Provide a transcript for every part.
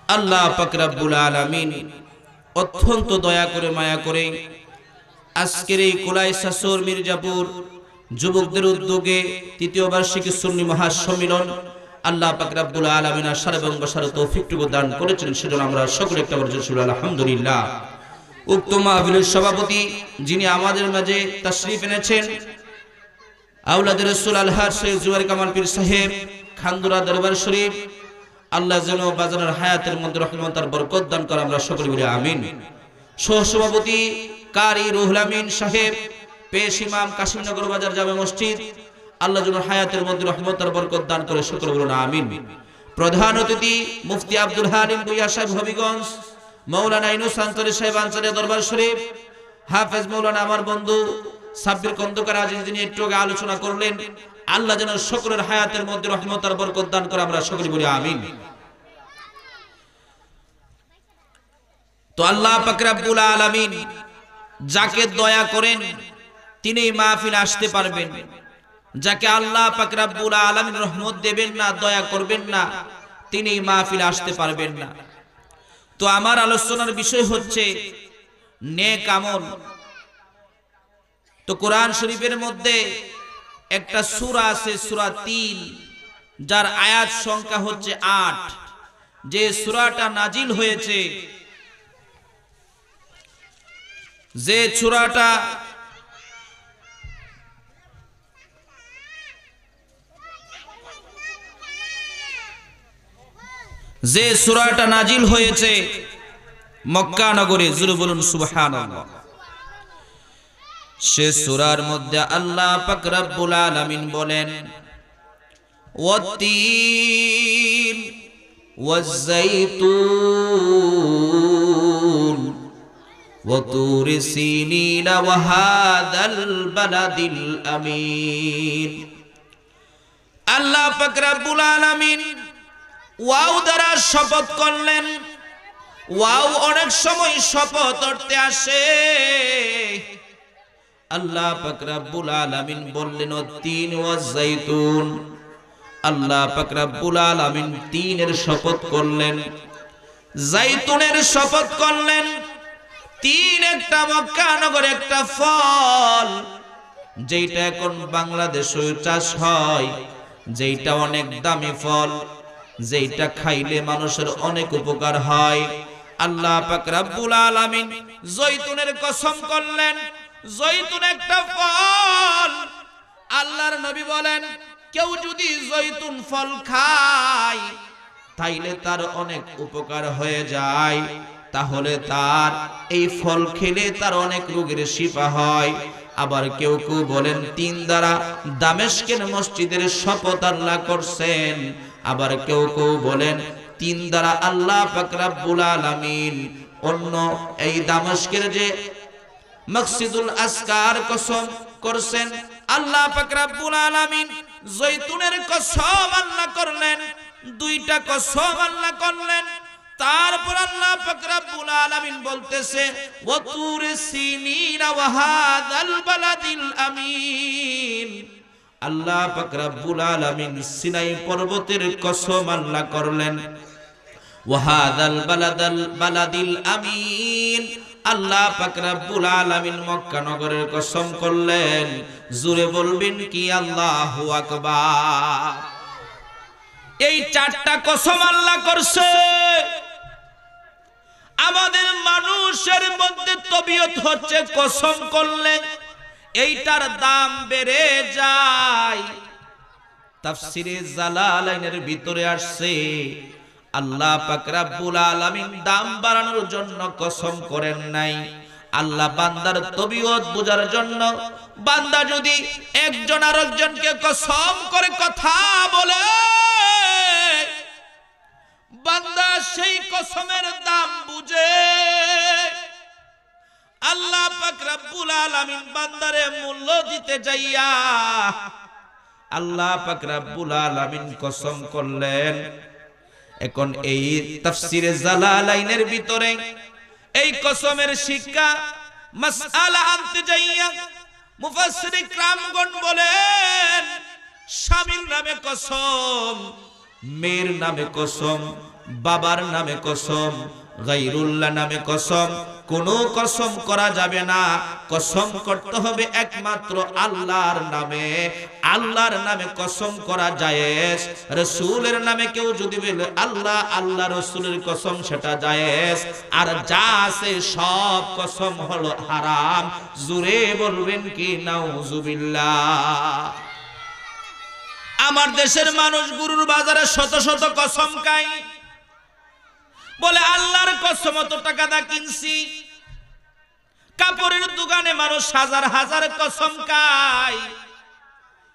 আল্লাহ পাক রব্বুল আলামিন অত্যন্ত দয়া করে মায়া করে আজকের এই কোলাই শাসর মির্জাপুর যুবকদের উদ্যোগে তৃতীয় বার্ষিকী সুন্নি মহাসম্মেলন আল্লাহ পাক রব্বুল আলামিন আশার এবং বসার তৌফিকটুকু দান করেছেন, সেজন্য আমরা সকলে একটা বর্জন শুরু আলহামদুলিল্লাহ। উক্ত মাহফিলের সভাপতি যিনি আমাদের মাঝে তাশরীফ এনেছেন, আওলাদ রাসূল আলহাজ সৈয়দ জুবাইর কামাল পীর সাহেব, খানদুরা দরবার শরীফ, আল্লাহ যেন বাজারের হায়াতের মধ্যে রহমত আর বরকত দান করে, আমরা সকলে বলি আমিন। সহসভাপতি কারি রুহুল আমিন সাহেব, পেশ ইমাম কাশিমনগর বাজার জামে মসজিদ, আল্লাহ যেন হায়াতের মধ্যে রহমত আর বরকত দান করে, সকলে বলুন আমিন। প্রধান অতিথি মুফতি আব্দুল হালিম ভূঁইয়া সাহেব হবিগঞ্জ, মাওলানা ইউনূস আনসারী সাহেব আনসারী দরবার শরীফ, হাফেজ মাওলানা আমার বন্ধু সাব্বির খন্দকার আজিজ, যিনি একটু আগে আলোচনা করলেন, আল্লাহ যেন সকলের হায়াতের মধ্যে রহমত আর বরকত দান করে, আমরা সকলে বলি আমিন। তো আল্লাহ পাক রব্বুল আলামিন যাকে দয়া করেন তিনি মাহফিলে আসতে পারবেন, যাকে আল্লাহ পাক রব্বুল আলামিন রহমত দেবেন না, দয়া করবেন না, তিনি মাহফিলে আসতে পারবেন না। তো আমার আলোচনার বিষয় হচ্ছে নেক আমল। তো কোরআন শরীফের মধ্যে একটা সূরা আছে, সূরা ৩, যার আয়াত সংখ্যা হচ্ছে ৮। যে সূরাটা নাজিল হয়েছে, যে সূরাটা নাজিল হয়েছে মক্কা নগরে, জোরে বলুন সুবহানাল্লাহ। সে সূরার মধ্যে আল্লাহ পাক রব্বুল আলামিন বলেন, ওয়াত-তিন ওয়াজ-যাইতুন ওয়া তুরি সিনিন ওয়া হাযাল বালাদিল আমিন। আল্লাহ পাক রব্বুল আলামিন ওয়াও দ্বারা শপথ করলেন। ওয়াও অনেক সময় শপথ অর্থে আসে। আল্লাহ পাক রব্বুল আলামিন বললেন ওয়াত-তিন ওয়াজ-যাইতুন। আল্লাহ পাক রব্বুল আলামিন তিনের শপথ করলেন, যাইতুনের শপথ করলেন। তিন একটা মক্কা নগরে একটা ফল, যেটা এখন বাংলাদেশে চাষ হয়, যেটা অনেক দামি ফল, যেটা খাইলে মানুষের অনেক উপকার হয়। আল্লাহ পাক রব্বুল আলামিন জয়তুনের কসম করলেন। জয়তুন একটা ফল। আল্লাহর নবী বলেন, কেউ যদি জয়তুন ফল খায় তাইলে তার অনেক উপকার হয়ে যায়, তাহলে তার এই ফল খেলে তার অনেক রোগের শিফা হয়। আবার কেউ কেউ বলেন ৩ দ্বারা দামেস্কের মসজিদের শপথ আল্লাহ করছেন। আবার কেউ কেউ বলেন ৩ দ্বারা আল্লাহ পাক রব্বুল আলামিন অন্য এই দামেস্কের যে মসজিদুল আসকার কসম করছেন। আল্লাহ পাক রব্বুল আলামিন জয়তুনের কসম আল্লাহ করলেন, 2টা কসম আল্লাহ করলেন। তারপর আল্লাহ পাক রব্বুল আলামিন বলতেছে ওয়া তুরি সিনিন ওয়া হাযাল বালাদিল আমিন। আল্লাহ পাক রব্বুল আলামিন সিনাই পর্বতের কসম আল্লাহ করলেন। ওয়া হাযাল বালাদিল আমিন। আল্লাহ পাক রব্বুল আলামিন মক্কা নগরের কসম করলেন। জোরে বলবেন কি আল্লাহু আকবার। এই 4টা কসম আল্লাহ করছে। আমাদের মানুষের মধ্যে তবিয়ত হচ্ছে কসম করলে এইটার দাম বেড়ে যায়। তাফসিরে জালালাইনের ভিতরে আসছে আল্লাহ পাক রব্বুল আলামিন দাম বাড়ানোর জন্য কসম করেন নাই। আল্লাহ বান্দার তবিয়ত বোঝার জন্য, বান্দা যদি একজন আরেকজনকে কসম করে কথা বলে, বান্দা সেই কসমের দাম বুঝে। আল্লাহ পাক রব্বুল আলামিন বান্দারে মূল্য দিতে যাইয়া আল্লাহ পাক রব্বুল আলামিন কসম করলেন। এখন এই তাফসিরে জালালাইনের ভিতরে এই কসমের শিক্ষা মাসআলা আনতে যাইয়া মুফাসসির ইকরামগণ বলেন, স্বামীর নামে কসম, মেয়ের নামে কসম, বাবার নামে কসম, গায়রুল্লাহ নামে কসম, কোনো কসম করা যাবে না। কসম করতে হবে একমাত্র আল্লাহর নামে। আল্লাহর নামে কসম করা জায়েজ। রাসূলের নামে কেউ যদি বলে আল্লাহ, আল্লাহ রাসূলের কসম, সেটা জায়েজ। আর যা আছে সব কসম হলো হারাম। জোরে বলবেন কি নাউজুবিল্লাহ। আমার দেশের মানুষ গরুর বাজারে শত শত কসম খায়, বলে আল্লাহর কসম এত টাকা দা কিনছি। কাপড়ের দোকানে মানুষ হাজার হাজার কসম খায়,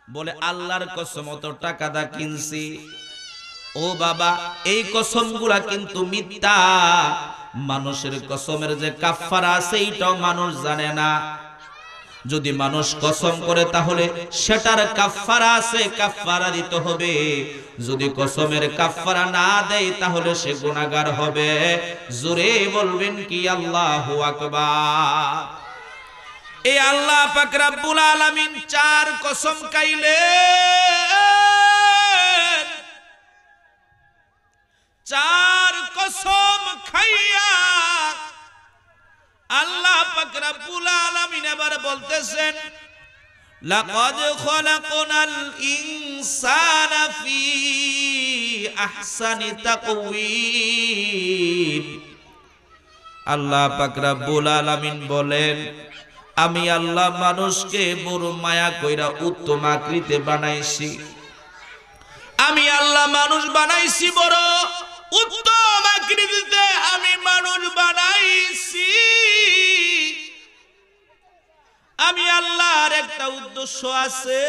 বলে আল্লাহর কসম এত টাকা দা কিনছি। ও বাবা, এই কসমগুলা কিন্তু মিথ্যা। মানুষের কসমের যে কাফারা আছে এইটাও মানুষ জানে না। যদি মানুষ কসম করে তাহলে সেটার কাফারা আছে, কাফারা দিতে হবে। যদি কসমের কাফারা না দেয় তাহলে সে গুনাহগার হবে। জোরে বলবেন কি আল্লাহু আকবার। এই আল্লাহ পাক রব্বুল আলামিন চার কসম খাইলেন। চার কসম খাইয়া আল্লাহ পাক রব্বুল আলামিন এবার বলতেছেন, লাকাদ খলাকনাল ইনসানা ফি আহসানি তাকওয়িম। আল্লাহ পাক রব্বুল আলামিন বলেন, আমি আল্লাহ মানুষকে বড় মায়া কইরা উত্তম আকৃতিতে বানাইছি। আমি আল্লাহ মানুষ বানাইছি বড় উত্তম আকৃতিতে আমি মানুষ বানাইছি। আমি আল্লাহর একটা উদ্দেশ্য আছে।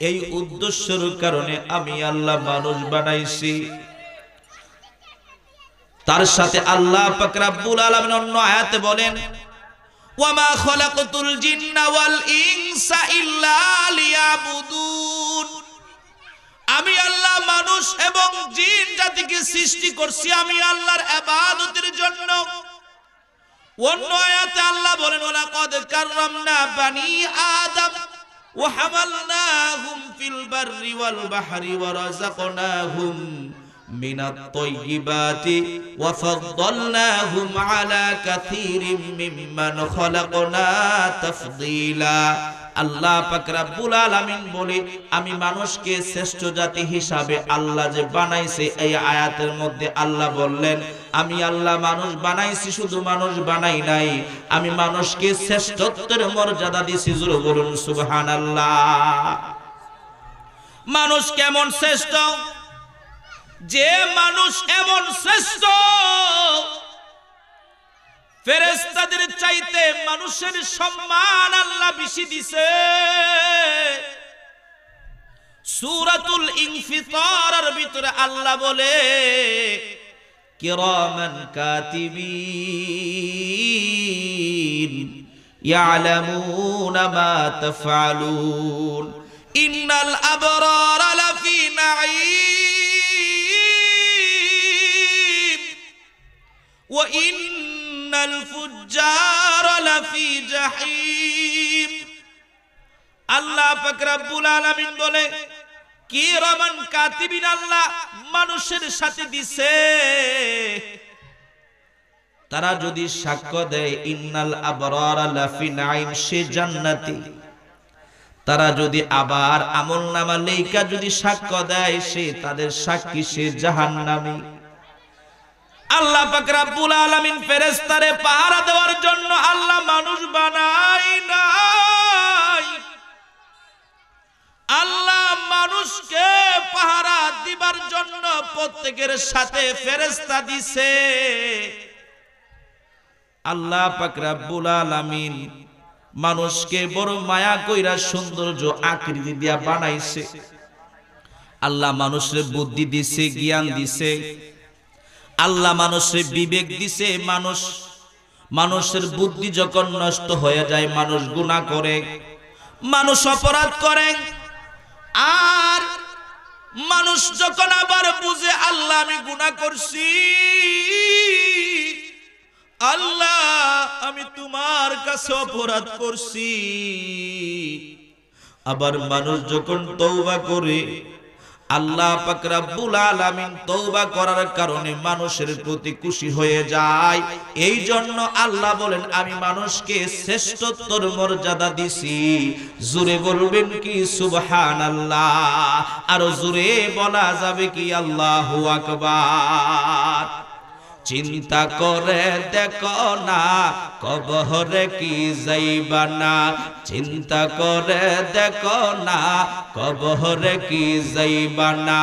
এই উদ্দেশ্যের কারণে আমি আল্লাহ মানুষ বানাইছি। তার সাথে আল্লাহ পাক রব্বুল আলামিন অন্য আয়াতে বলেন, ওয়ামা খলাকতুল জিন্না ওয়াল ইনসা ইল্লা লিয়াবুদুন। আমি আল্লাহ মানুষ এবং জিন জাতিকে সৃষ্টি করছি আমি আল্লাহর ইবাদতের জন্য। অন্য আয়াতে আল্লাহ বলেন, ওয়ালাকাদ কাররামনা বানি আদম ওয়া হামালনাহুম ফিল বাররি ওয়াল বাহরি ওয়া রাযাকনাহুম মিনাত তাইয়্যিবাতি ওয়া ফাদ্দালনাহুম আলা কাসীরিম মিম্মান খালাকনা তাফদীলা। আল্লাহ পাক রব্বুল আলামিন বলে, আমি মানুষকে শ্রেষ্ঠ জাতি হিসাবে আল্লাহ যে বানাইছে। এই আয়াতের মধ্যে আল্লাহ বললেন, আমি আল্লাহ মানুষ বানাইছি, শুধু মানুষ বানাই নাই, আমি মানুষকে শ্রেষ্ঠত্বের মর্যাদা দিছি। জোরে বলুন সুবহানাল্লাহ। মানুষ কেমন শ্রেষ্ঠ? যে মানুষ এমন শ্রেষ্ঠ, ফেরেশতাদের চাইতে মানুষের সম্মান আল্লাহ বেশি দিছে। সূরাতুল ইনফিতারের ভিতরে আল্লাহ বলে, কিরামান কাতিবিন ইয়ালামুনা মা তাফআলুন ইন্নাল আবরারা লাফি নাঈম ওয়া ইন্নাল ফুজ্জারা লাফি জাহিম। আল্লাহ পাক রব্বুল আলামিন বলে, কিরামান কাতিবিন আল্লাহ মানুষের সাথে দিছে। তারা যদি সাক্ষ্য দেয় ইন্নাল আবরারা লাফি নাঈম, সে জান্নাতি। তারা যদি আবার আমলনামা লেখা যদি সাক্ষ্য দেয়, সে তাদের সাক্ষী, সে জাহান্নামী। আল্লাহ পাক রব্বুল আলামিন ফেরেশতারে পাহারা দেওয়ার জন্য আল্লাহ মানুষ বানাই নাই। আল্লাহ মানুষকে পাহারা দিবার জন্য প্রত্যেকের সাথে ফেরেশতা দিছে। আল্লাহ পাক রব্বুল আলামিন মানুষকে বড় মায়া কইরা সৌন্দর্য আকৃতি দিয়া বানাইছে। আল্লাহ মানুষের বুদ্ধি দিছে, জ্ঞান দিছে। আল্লাহ মানুষের বিবেক দিছে। মানুষের বুদ্ধি যখন নষ্ট হয়ে যায়, মানুষ গুনাহ করে, মানুষ অপরাধ করে। আর মানুষ যখন আবার বুঝে আল্লাহ আমি গুনাহ করছি, আল্লাহ আমি তোমার কাছে অপরাধ করছি, আবার মানুষ যখন তওবা করে আল্লাহ পাক রব্বুল আলামিন তওবা করার কারণে মানুষের প্রতি খুশি হয়ে যায়। এই জন্য আল্লাহ বলেন আমি মানুষকে শ্রেষ্ঠত্বর মর্যাদা দিছি। জোরে বলবেন কি সুবহানাল্লাহ? আর জোরে বলা যাবে কি আল্লাহু আকবার? চিন্তা করে দেখো না কবরে কি যাইবা না, চিন্তা করে দেখো না কবরে কি যাইবা না।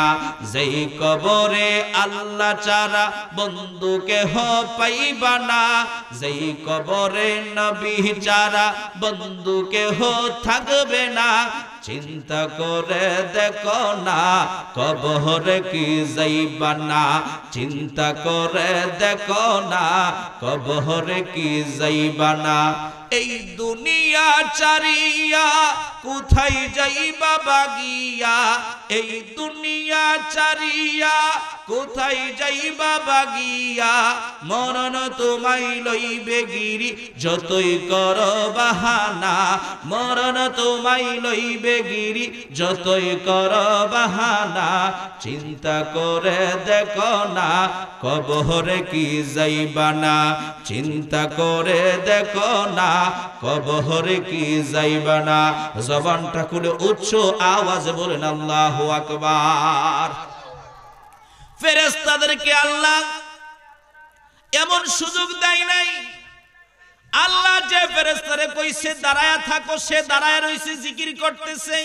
যেই কবরে আল্লাহ ছাড়া বন্ধু কেহ পাইবা না, যেই কবরে নবী ছাড়া বন্ধু কেহ থাকবে না। চিন্তা করে দেখো না কবরে কি যাইবা না, চিন্তা করে দেখো না কবরে কি যাইবা না। এই দুনিয়া চারিয়া কোথায় যাইবা বাগিয়া, এই দুনিয়া চারিয়া কোথায় যাইবা বাগিয়া। মরণ তোমায় লইবে গিরি যতই কর বাহানা, মরণ তোমায় লইবে গিরি যতই কর বাহানা। চিন্তা করে দেখো না কবরে কি যাইবা না, চিন্তা করে দেখো না কবরে কি যাইবা না। জবানটা খুলে উচ্চ আওয়াজে বলেন আল্লাহু আকবার। ফেরেশতাদেরকে আল্লাহ এমন সুযোগ দেয় নাই। আল্লাহ যে ফেরেশতারে কইছে দাঁড়ায়া থাকো, সে দাঁড়ায় রইছে জিকির করতেছে।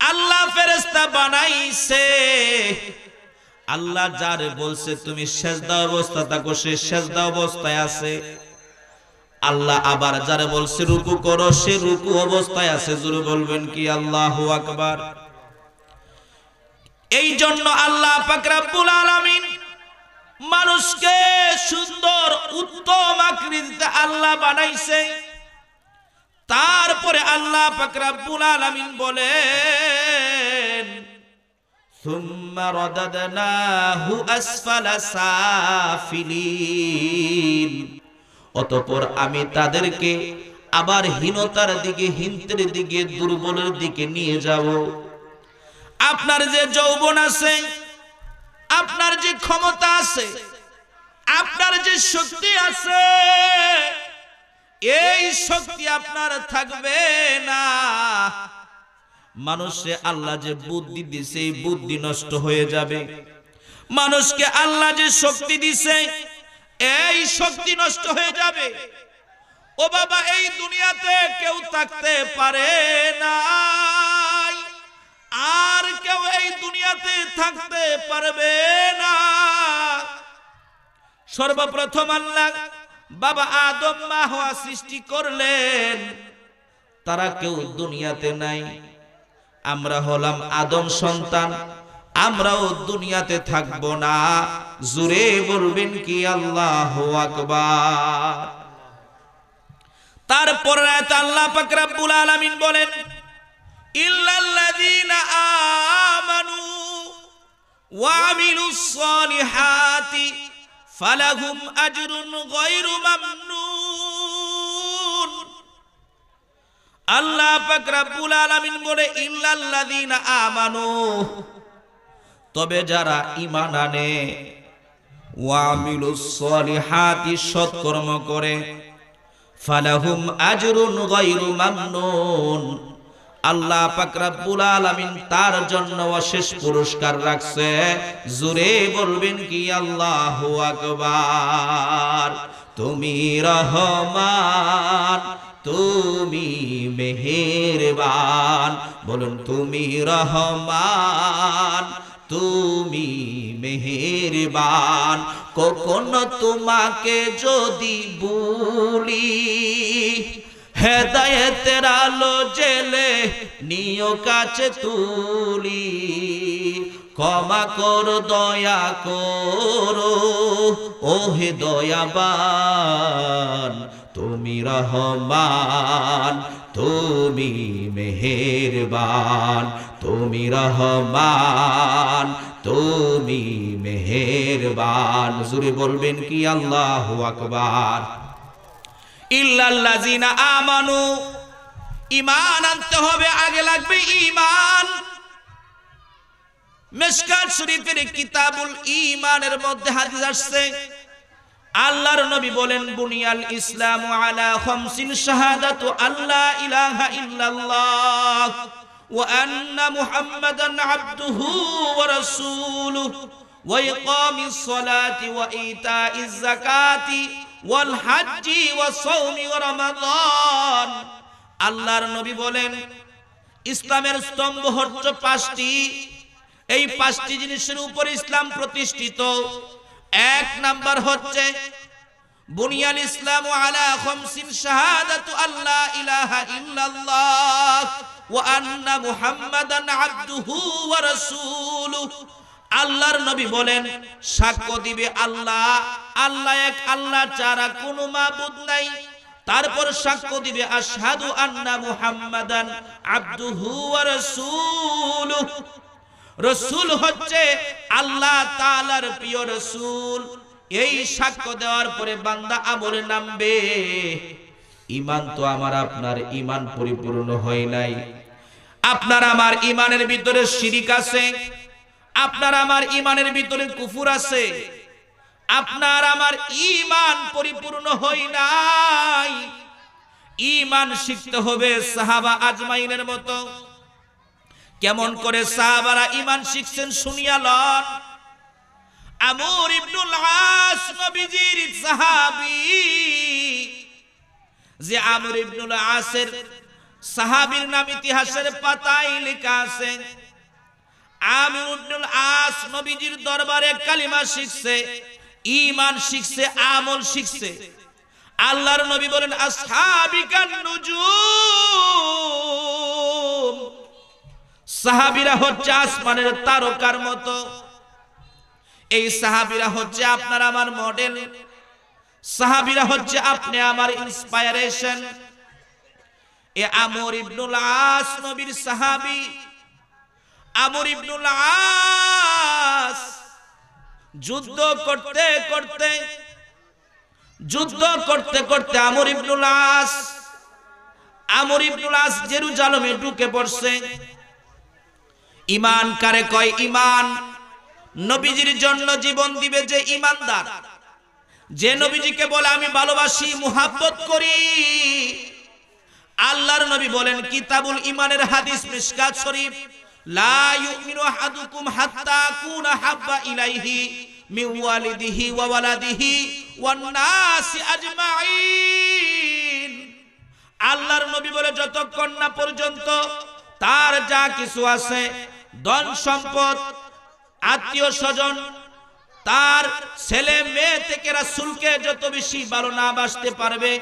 আল্লাহ ফেরেশতা বানাইছে। আল্লাহ যারে বলছে তুমি সেজদা অবস্থা থাকো, সে সেজদা অবস্থায় আছে। আল্লাহ আবার যারে বলছে রুকু করো, সে রুকু অবস্থায় আছে। জোরে বলবেন কি আল্লাহু আকবার? এই জন্য আল্লাহ পাক রব্বুল আলামিন মানুষকে সুন্দর উত্তম আকৃতিতে আল্লাহ বানাইছে। তারপরে আল্লাহ পাক রব্বুল আলামিন বলেন সুম্মা রাদাদনাহু আসফালা সাফিলিন, অতঃপর আমি তাদেরকে আবার হীনতার দিকে, হিনতের দিকে, দুর্বলের দিকে নিয়ে যাব। আপনার যে যৌবন আছে, আপনার যে ক্ষমতা আছে, আপনার যে শক্তি আছে, এই শক্তি আপনার থাকবে না। মানুষে আল্লাহ যে বুদ্ধি দিছে, এই বুদ্ধি নষ্ট হয়ে যাবে। মানুষকে আল্লাহ যে শক্তি দিছে, এই শক্তি নষ্ট হয়ে যাবে। ও বাবা, এই দুনিয়াতে কেউ থাকতে পারে না, আর কেউ এই দুনিয়াতে থাকতে পারবে না। সর্বপ্রথম আল্লাহ বাবা আদম মা হাওয়া সৃষ্টি করলেন, তারা কেউ দুনিয়াতে নাই। আমরা হলাম আদম সন্তান, আমরাও দুনিয়াতে থাকব না। জোরে বলবেন কি আল্লাহু আকবার? তারপর আল্লাহ পাক রব্বুল আলামিন বলেন ইল্লাল্লাযীনা আমানু ওয়া আমিলুস সালিহাতি ফালাহুম আজরুন গায়রু মামনুন। আল্লাহ পাক রব্বুল আলামিন বলে ইল্লাল্লাযীনা আমানু, তবে যারা ঈমান আনে, ওয়া আমিলুস সালিহাতি সৎকর্ম করে, ফালাহুম আজরুন গায়রু মামনুন, আল্লাহ পাক রব্বুল আলামিন তার জন্য অশেষ পুরস্কার রাখছে। জোরে বলবেন কি আল্লাহু আকবার? তুমি রহমান, তুমি মেহেরবান, বলুন তুমি রহমান, তুমি মেহেরবান। কখনো তোমাকে যদি ভুলি, হেদায়েতের আলো জেলে নিও কাছে তুলি। ক্ষমা করো, দয়া করো, ওহে দয়াবান, তুমি রহমান, তুমি মেহেরবান, তুমি রহমান, তুমি মেহেরবান। জোরে বলবেন কি আল্লাহু আকবার? ইল্লাল্লাযীনা আমানু, ঈমান আনতে হবে, আগে লাগবে ঈমান। মিশকাত শরীফের কিতাবুল ঈমানের মধ্যে হাদিস আসছে, আল্লাহর নবী বলেন বুনিয়াল ইসলামু আলা খামসিন শাহাদাতু আল্লা ইলাহা ইল্লাল্লাহ ওয়া আন্না মুহাম্মাদান আবদুহু ওয়া রাসূলুহু ওয়া ইকামিস সালাতি ওয়া ইতাইজ যাকাতি ওয়াল হজ্জি ওয়া সাওমি ওয়া রমাদান। আল্লাহর নবী বলেন ইসলামের স্তম্ভ হচ্ছে পাঁচটি, এই পাঁচটি জিনিসের উপর ইসলাম প্রতিষ্ঠিত। এক নাম্বার হচ্ছে বুনিয়াল ইসলামু আলা খামসিন শাহাদাতু আল্লা ইলাহা ইল্লাল্লাহ ওয়া আন্না মুহাম্মাদান আবদুহু ওয়া রাসূলুহু। আল্লাহর নবী বলেন সাক্ষ্য দিবে আল্লাহ, আল্লাহ এক, আল্লাহ ছাড়া কোনো মাবুদ নাই। তারপর সাক্ষ্য দিবে আশহাদু আন্না মুহাম্মাদান আবদুহু ওয়া রাসূলুহু। রাসূল হচ্ছে আল্লাহ তাআলার প্রিয় রাসূল। এই সাক্ষ্য দেওয়ার পরে বান্দা আমলে নামবে। ঈমান তো আমার আপনার ঈমান পরিপূর্ণ হয় নাই। আপনার আমার ঈমানের ভিতরে শিরিক আছে, আপনার আমার ঈমানের ভিতরে কুফর আছে, আপনার আমার ঈমান পরিপূর্ণ হয় নাই। ঈমান শিখতে হবে সাহাবা আজমাইনের মতো। কেমন করে সাহাবারা ঈমান শিখছেন শুনিয়া লন। আমর ইবনুল আস নবীজির সাহাবী, যে আমর ইবনুল আসের সাহাবীর নাম ইতিহাসের পাতায় লেখা আছে। আমর ইবনুল আস নবীজির দরবারে কালিমা শিখছে, ঈমান শিখছে, আমল শিখছে। আল্লাহর নবী বলেন আসহাবিকান নুজুম, সাহাবীরা হচ্ছে আসমানের তারকার মতো। এই সাহাবীরা হচ্ছে আপনার আমার মডেল, সাহাবীরা হচ্ছে আপনি আমার ইন্সপায়ারেশন। এ আমর ইবনুল আস নবীর সাহাবী। আমর ইবনুল আস যুদ্ধ করতে করতে আমর ইবনুল আস জেরুজালেমে ঢুকে পড়ছে। ঈমান কারে কয়? ঈমান নবীজির জন্য জীবন দিবে যে ঈমানদার, যে নবীজিকে বলে আমি ভালোবাসি, মুহাব্বত করি। আল্লাহর নবী বলেন কিতাবুল ঈমানের হাদিস মিশকাত শরীফ, লা ইউমিনু আহাদুকুম হাত্তা আকুনা হাব্বা ইলাইহি মিন ওয়ালিদিহি ওয়া ওয়ালাদিহি ওয়ান নাসি আজমাইন। আল্লাহর নবী বলে যতক্ষণ না পর্যন্ত তার যা কিছু আছে, ধন সম্পদ, আত্মীয় স্বজন, তার ছেলে মেয়ে থেকে রাসূলকে যত বেশি ভালো না বাসতে পারবে,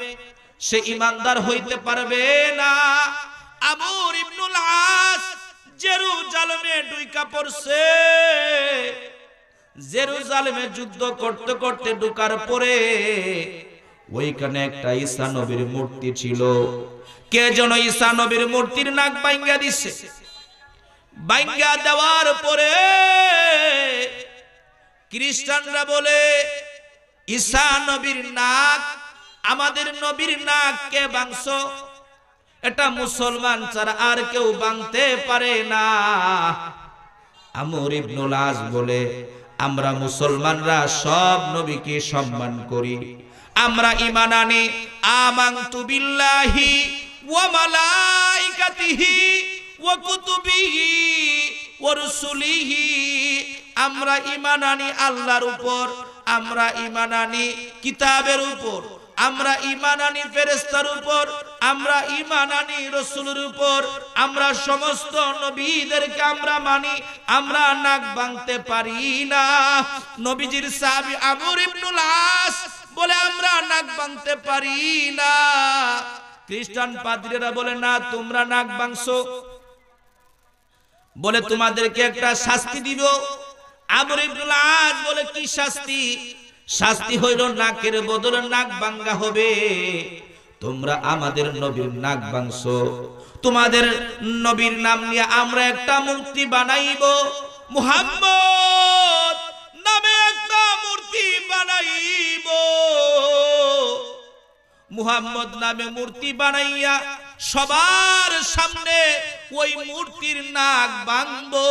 সে ঈমানদার হইতে পারবে না। আমর ইবনুল আস জেরুজালেমে ঢুইকা পড়ছে। জেরুজালেমে যুদ্ধ করতে করতে ঢুকার পরে ওইখানে একটা ঈসা নবীর মূর্তি ছিল। কে যেন ঈসা নবীর মূর্তির নাক ভাঙা দিছে। ভাঙা দেওয়ার পরে খ্রিস্টানরা বলে ঈসা নবীর নাক, আমাদের নবীর নাক কে ভাঙছো? এটা মুসলমান ছাড়া আর কেউ ভাঙতে পারে না। আমর ইবনুল আস বলে আমরা মুসলমানরা সব নবীকে সম্মান করি, আমরা ঈমান আনি। আমানতু বিল্লাহি ওয়া মালাইকাতিহি ওয়া কুতুবিহি ওয়া রুসুলিহি। আমরা ঈমান আনি আল্লাহর উপর, আমরা ঈমান আনি কিতাবের উপর, আমরা ঈমান আনি ফেরেশতার উপর, আমরা ঈমান আনি রাসূলের উপর, আমরা সমস্ত নবীদেরকে আমরা মানি, আমরা নাক ভাঙতে পারি না। নবীজির সাহাবী আমর ইবনুল আস বলে আমরা নাক ভাঙতে পারি না। খ্রিস্টান পাদ্রীরা বলে না, তোমরা নাক ভাঙছো, বলে তোমাদেরকে একটা শাস্তি দিব। আমর ইবনুল আস বলে কি শাস্তি? শাস্তি হইল নাকের বদলে নাক ভাঙা হবে। তোমরা আমাদের নবীর নাক ভাঙছো, তোমাদের নবীর নাম নিয়ে আমরা একটা মূর্তি বানাইব, মুহাম্মদ নামে একটা মূর্তি বানাইব। মুহাম্মদ নামে মূর্তি বানাইয়া সবার সামনে ওই মূর্তির নাক ভাঙবো।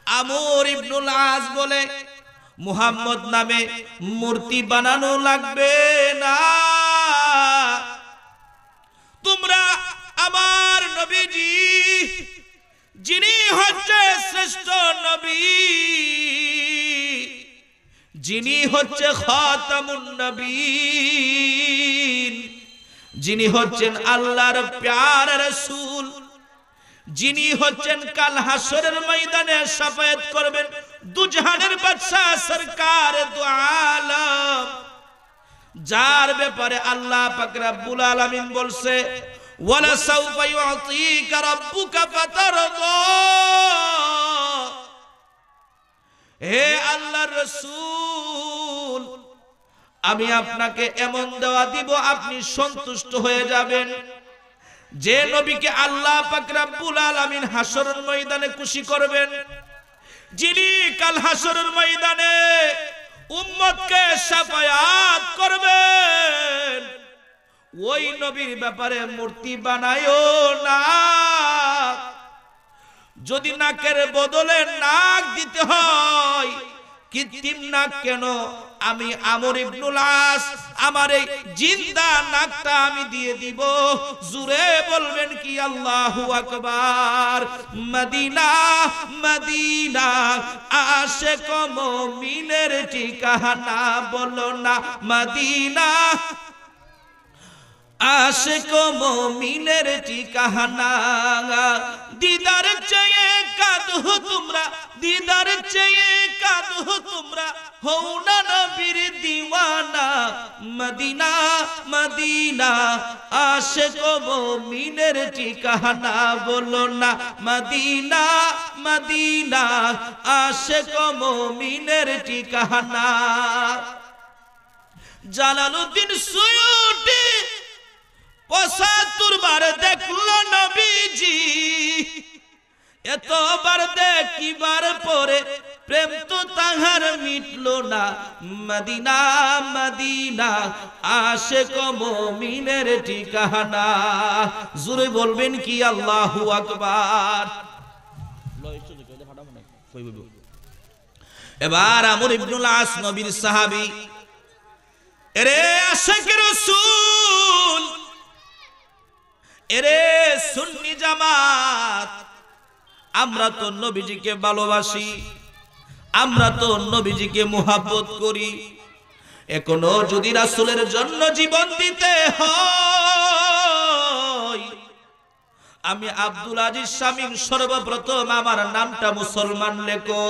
আমর ইবনুল আস বলে মুহাম্মদ নামে মূর্তি বানানো লাগবে না, তোমরা আমার নবীজি যিনি হচ্ছে শ্রেষ্ঠ নবী, যিনি হচ্ছে খাতামুন নবীন, যিনি হচ্ছেন আল্লাহর প্যারা রাসূল, যিনি হচ্ছেন কাল হাসরের ময়দানে শাফায়াত করবেন, দুজাহানের বাদশা সরকার দু আলম, যার ব্যাপারে আল্লাহ পাক রব্বুল আলামিন বলছে ওয়ালা সাউফা ইউতিকা রাব্বুকা ফাতারদা। হে আল্লাহর রাসূল, আমি আপনাকে এমন দেওয়া দিব আপনি সন্তুষ্ট হয়ে যাবেন। যে নবীকে আল্লাহ পাক রব্বুল আলামিন হাসরের ময়দানে খুশি করবেন, যিনি কাল হাসরের ময়দানে উম্মতকে শাফায়াত করবেন, ওই নবীর ব্যাপারে মূর্তি বানায়ও না। যদি নাকের বদলে নাক দিতে হয়, কৃত্রিম নাক কেন, আমি আমর ইবনুল আস আমার এই জিন্দা নাকটা আমি দিয়ে দিব। জুরে বলবেন কি আল্লাহু আকবার। মদিনা মদিনা আশিক মুমিনের ঠিকানা, বলো না মদিনা আশিক মুমিনের ঠিকানা। দিদার চেয়ে কাঁদো তোমরা, দিদার চেয়ে কাঁদো তোমরা, হও না নবীর দিওয়ানা। মদিনা মদিনা আশিক মুমিনের ঠিকানা, বলো না মদিনা মদিনা আশিক মুমিনের ঠিকানা। জালালউদ্দিন সুয়ুতি ৭৫ বার দেখলো নবীজি, এতবার দেখিবার পরে প্রেম তো তাহার মিটলো না। মদিনা মদিনা আশিক মুমিনের ঠিকানা। জোরে বলবেন কি আল্লাহু আকবার। এবার আমর ইবনুল আস নবীর সাহাবী, এরে আশিক রাসূল, এরে সুন্নি জামাত, আমরা তো নবীজিকে ভালোবাসি, আমরা তো নবীজিকে মুহাব্বত করি, এখনো যদি রাসূলের জন্য জীবন দিতে হয়, আমি আব্দুল আজিজ শামীম সর্বপ্রথম আমার নামটা মুসলমান লেখো।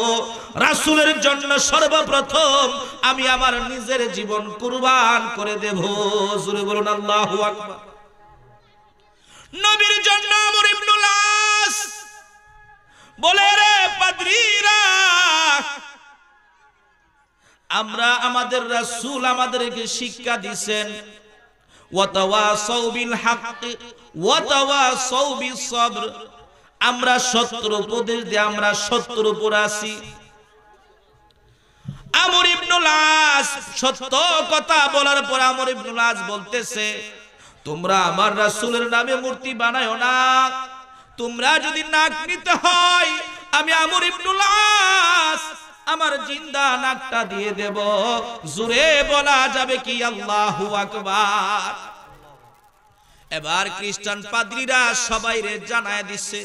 রাসূলের জন্য সর্বপ্রথম আমি আমার নিজের জীবন কুরবান করে দেব। জোরে বলুন আল্লাহু আকবার। নবীর জন্য আমর ইবনুল আস বলে, রে পাদ্রীরা, আমরা আমাদের রাসূল আমাদেরকে শিক্ষা দিবেন ওয়াতাওয়াসাউ বিল হক ওয়াতাওয়াসাউ বিস সবর, আমরা সত্যের উপদেশ দিয়ে আমরা সত্যের উপর আছি। আমর ইবনুল আস সত্য কথা বলার পর আমর ইবনুল আস বলতেছে, তোমরা আমার রাসূলের নামে মূর্তি বানায়ো না, তোমরা যদি নাক নিতে হয় আমি আমর ইবনুল আস আমার জিন্দা নাকটা দিয়ে দেব। জোরে বলা যাবে কি আল্লাহু আকবার। এবার খ্রিস্টান পাদ্রীরা সবাইরে জানায় দিচ্ছে,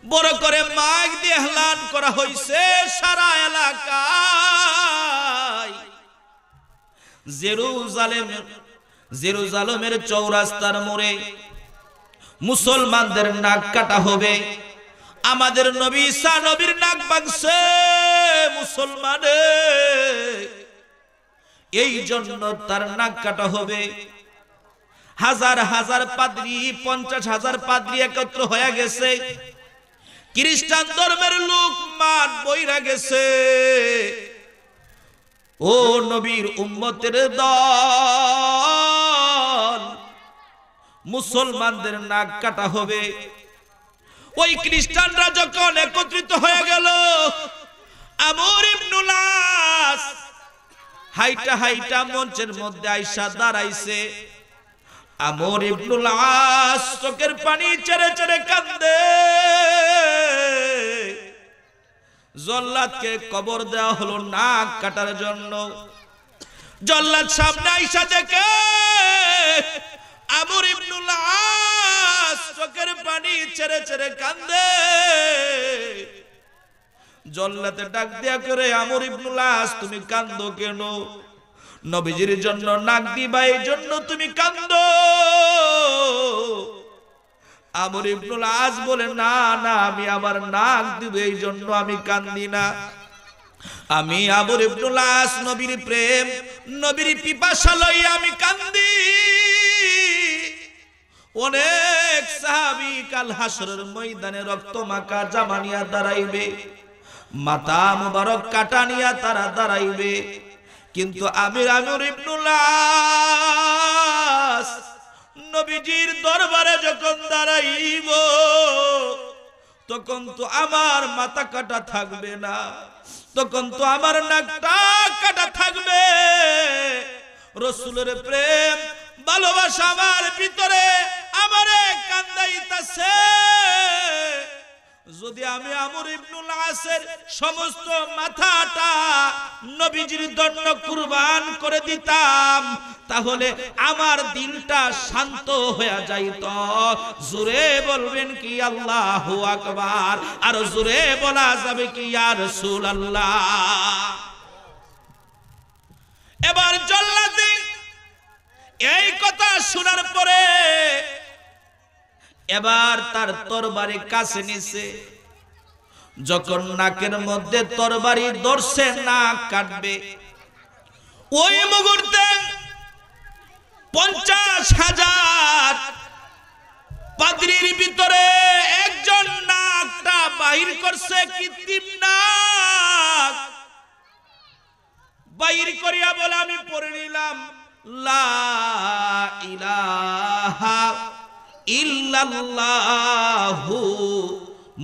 বড় করে মাইক দিয়ে এলান করা হইছে সারা এলাকায়, জেরুজালেমের চৌরাস্তার মোড়ে মুসলমানদের নাক কাটা হবে। আমাদের নবী ঈসা নবীর নাক ভাঙছে মুসলমানে, এই জন্য তার নাক কাটা হবে। হাজার হাজার পাদ্রী, ৫০,০০০ পাদ্রী একত্র হয়ে গেছে। খ্রিস্টান ধর্মের লোক মান বইরা গেছে। ও নবীর উম্মতের দল, মুসলমানদের নাক কাটা হবে। ওই খ্রিস্টানরা যখন একত্রিত হয়ে গেল, আমর ইবনুল আস হাইটা হাইটা মঞ্চের মধ্যে আইসা দাঁড়াইছে। আমর ইবনুল আস চোখের পানি ছেড়ে ছেড়ে কান্দে। জল্লাদকে কবর দেওয়া হলো নাক কাটার জন্য। জল্লাদ সামনে আইসা দেখে আমর ইবনুল আস চোখের পানি ছেড়ে ছেড়ে কান্দে। জল্লাদে ডাক দিয়া করে, আমর ইবনুল আস তুমি কান্দো কেন? নবীজির জন্য নাক দিবা এই জন্য তুমি কান্দো? আমর ইবনুল আস বলে, না না, আমি আমার নাক দিব এই জন্য আমি কান্দি না। আমি আমর ইবনুল আস নবীর প্রেম নবীর পিপাসা লইয়া আমি কান্দি। অনেক সাহাবী কাল হাসরের ময়দানে রক্ত মাখা জামা নিয়া দাঁড়াইবে, মাথা মুবারক কাটা নিয়া তারা দাঁড়াইবে, কিন্তু আমর ইবনুল আস নবীজির দরবারে যখন দাঁড়াইব তখন তো আমার মাথা কাটা থাকবে না, তখন তো আমার নাকটা কাটা থাকবে। রাসূলের প্রেম ভালোবাসা আমার ভিতরে আমারে কান্দাইতাছে। যদি আমি আমর ইবনুল আসের সমস্ত মাথাটা নবীজির জন্য কুরবান করে দিতাম তাহলে আমার দিলটা শান্ত হয়ে যাইত। জোরে বলবেন কি আল্লাহু আকবার? আর জোরে বলা যাবে কি ইয়া রাসূলুল্লাহ? এবার জল্লাদে এই কথা শোনার পরে এবার তার তরবারি কাছে নিছে। যখন নাকের মধ্যে তরবারি ধরছে নাক কাটবে, ওই মুহূর্তে 50,000 পাদ্রীর ভিতরে একজন নাকটা বাহির করছে, কৃত্রিম নাক বাহির করিয়া বলে, আমি পড়ে নিলাম লা ইলাহা ইল্লাল্লাহু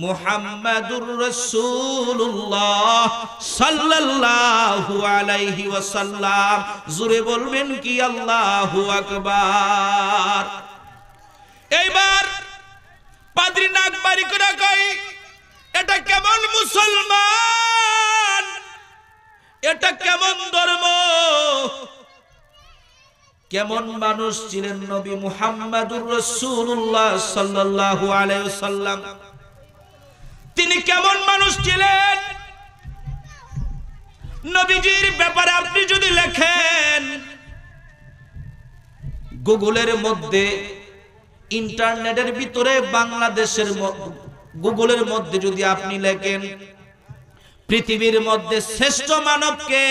মুহাম্মাদুর রাসূলুল্লাহ সাল্লাল্লাহু আলাইহি ওয়াসাল্লাম। জোরে বলবেন কি আল্লাহু আকবার? এইবার পাদ্রী নাক বাড়ি করে কই, এটা কেমন মুসলমান? এটা কেমন ধর্ম? কেমন মানুষ ছিলেন নবী মুহাম্মাদুর রাসূলুল্লাহ সাল্লাল্লাহু আলাইহি ওয়াসাল্লাম? তিনি কেমন মানুষ ছিলেন? নবীজির ব্যাপারে আপনি যদি লেখেন গুগলের মধ্যে, ইন্টারনেটের ভিতরে বাংলাদেশের গুগলের মধ্যে যদি আপনি লেখেন পৃথিবীর মধ্যে শ্রেষ্ঠ মানবকে,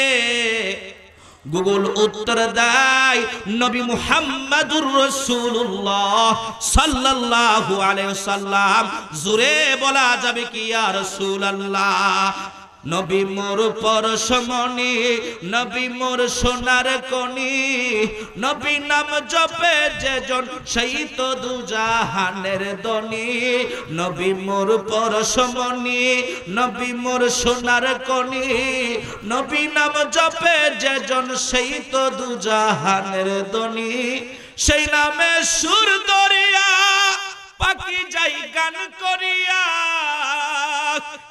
গুগল উত্তর দেয় নবী মুহাম্মাদুর রাসূলুল্লাহ সাল্লাল্লাহু আলাইহি ওয়াসাল্লাম। জোরে বলা যাবে কি ইয়া রাসূলুল্লাহ? নবী মোর পরশমণি, নবী মোর সোনার কণি, নবী নাম জপে যেজন সেই তো দুজাহানের ধনী। নবী মোর পরশমণি, নবী মোর সোনার কণি, নবী নাম জপে যেজন সেই তো দুজাহানের ধনী। সেই নামে সুর দরিয়া পাখি যাই গান করিয়া,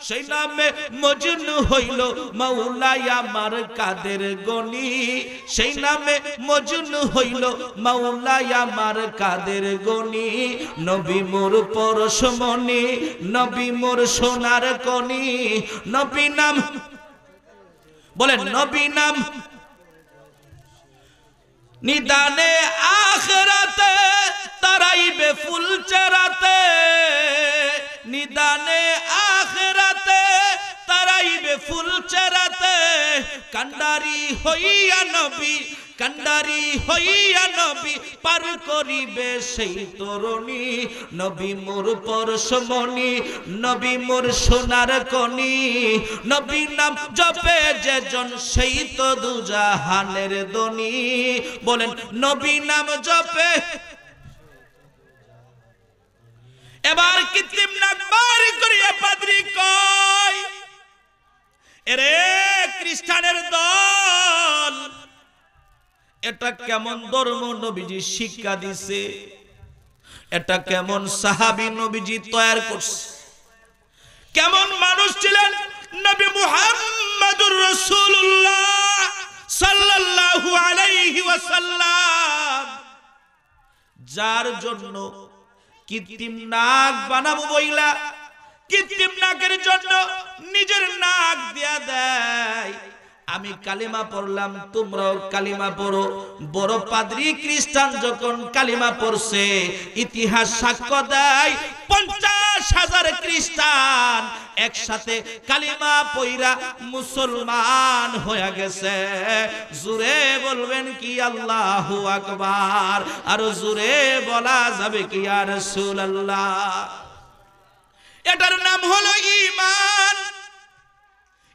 সেই নামে মজনু হইল মাওলাই আমার কাদের গনি। সেই নামে মজনু হইল মাওলাই আমার কাদের গনি। নবী মোর পরশমণি, নবী মোর সোনার কণি, নবী নাম বলেন, নবী নাম নিদানে আখিরাতে তারাইবে ফুল চেরাতে। নিদানে আখিরাতে তারাইবে ফুল চেরাতে। কান্ডারি হইয়া নবী, কান্ডারি হইয়া নবী পার করিবে সেই তরুণী। নবী মোর পরশমণি, নবী মোর সোনার কণি, নবী নাম জপে যেজন সেই তো দুজাহানের ধনী। বলেন নবী নাম জপে। এবার কৃত্রিম নাক বাড়ি করিয়া পাদ্রী কয়, এরে খ্রিস্টানের দল, এটা কেমন ধর্ম নবীজি শিক্ষা দিছে? এটা কেমন সাহাবী নবীজি তৈরি করছে? কেমন মানুষ ছিলেন? নবী মুহাম্মদুর রাসূলুল্লাহ সাল্লাল্লাহু আলাইহি ওয়াসাল্লাম, যার জন্য কৃত্রিম নাক বানাবো বইলা কৃত্রিম নাকের জন্য নিজের নাক দিয়া দেয়। আমি কালিমা পড়লাম, তোমরাও কালিমা পড়ো। বড় পাদ্রী খ্রিস্টান যখন কালিমা পড়ছে, ইতিহাস সাক্ষ্য দেয় 50,000 খ্রিস্টান একসাথে কালিমা পড়া মুসলমান হয়ে গেছে। জোরে বলবেন কি আল্লাহু আকবার? আর জোরে বলা যাবে কি ইয়া রাসূলুল্লাহ? এটার নাম হলো ঈমান।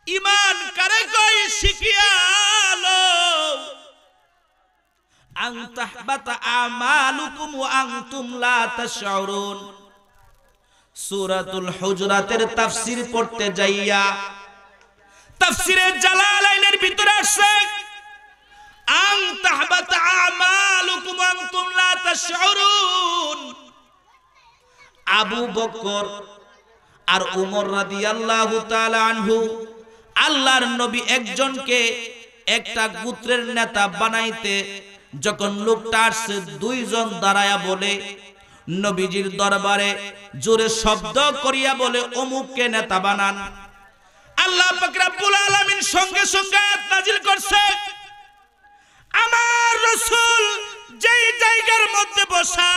ঈমান কারে কই শিখিয়ালো? আন তাহবাতা আমালুকুম ওয়া আনতুম লা তাশউরুন। সূরাতুল হুজুরাতের তাফসীর পড়তে যাইয়া তাফসীরে জালালাইনের ভিতরে আছে আন তাহবাতা আমালুকুম ওয়া আনতুম লা তাশউরুন। আবু বকর আর উমর রাদিয়াল্লাহু তাআলা আনহু, আল্লাহর নবী একজনকে একটা গোত্রের নেতা বানাইতে যখন লোকটা আসছে, দুইজন দাঁড়ায়া বলে নবীজির দরবারে জোরে শব্দ করিয়া বলে অমুককে নেতা বানান। আল্লাহ পাক রব্বুল আলামিন সঙ্গে সঙ্গে আয়াত নাজিল করছে, আমার রাসূল যেই জায়গার মধ্যে বসা,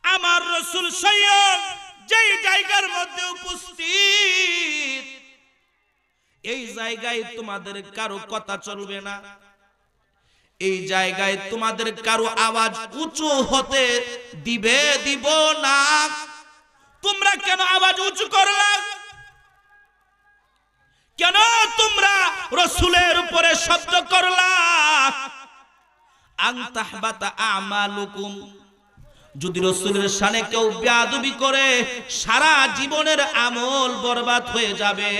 আমার রাসূল স্বয়ং যেই জায়গার মধ্যে উপস্থিত, এই জায়গায় তোমাদের কারো কথা চলবে না। এই জায়গায় তোমাদের কারো আওয়াজ উঁচু হতে দিব না। তোমরা কেন আওয়াজ উঁচু করলা? কেন তোমরা রাসূলের উপরে শব্দ করলা? আন তাহবাতা আমালুকুম। যদি রাসূলের শানে কেউ বেয়াদবি করে, সারা জীবনের আমল বরবাদ হয়ে যাবে।